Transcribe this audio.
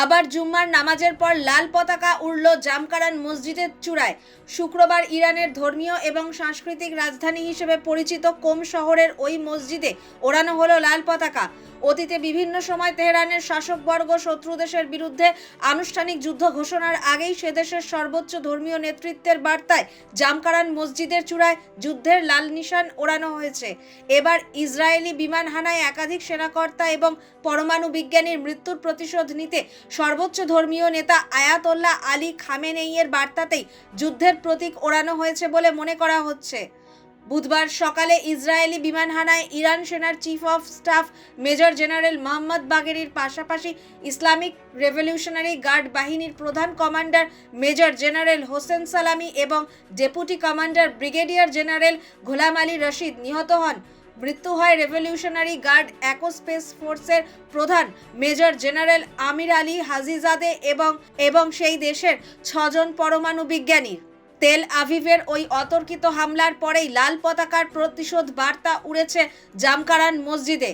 আবার জুম্মার নামাজের পর লাল পতাকা উড়ল জামকারান মসজিদের চূড়ায়। শুক্রবার ইরানের ধর্মীয় এবং সাংস্কৃতিক রাজধানী হিসেবে পরিচিত কোম শহরের ওই মসজিদে ওড়ানো হলো লাল পতাকা। অতীতে বিভিন্ন সময় তেহরানের শাসকবর্গ শত্রু দেশের বিরুদ্ধে আনুষ্ঠানিক যুদ্ধ ঘোষণার আগেই সে দেশের সর্বোচ্চ ধর্মীয় নেতৃত্বের বার্তায় জামকারান মসজিদের চূড়ায় যুদ্ধের লাল নিশান ওড়ানো হয়েছে। এবার ইসরায়েলি বিমান হানায় একাধিক সেনাকর্তা এবং পরমাণু বিজ্ঞানীর মৃত্যুর প্রতিশোধ নিতে সর্বোচ্চ ধর্মীয় নেতা আয়াতোল্লাহ আলী খামেনেইয়ের বার্তাতেই যুদ্ধের প্রতীক ওড়ানো হয়েছে বলে মনে করা হচ্ছে। বুধবার সকালে ইসরায়েলি বিমান হানায় ইরান সেনার chief of staff major general Mohammad বাগেরির পাশাপাশি ইসলামিক রেভলিউশনারি গার্ড বাহিনীর প্রধান কমান্ডার মেজর জেনারেল হোসেন সালামি এবং ডেপুটি কমান্ডার ব্রিগেডিয়ার জেনারেল গোলাম আলী রশিদ নিহত হন। মৃত্যু হয় রেভলিউশনারি গার্ড অ্যাকোস্পেস ফোর্সের প্রধান মেজর জেনারেল আমির আলী হাজিজাদে এবং সেই দেশের 6 জন পরমাণু বিজ্ঞানীর। তেল আভিভের ওই অতর্কিত হামলার পরেই লাল পতাকার প্রতিশোধ বার্তা উড়েছে জামকারান মসজিদে।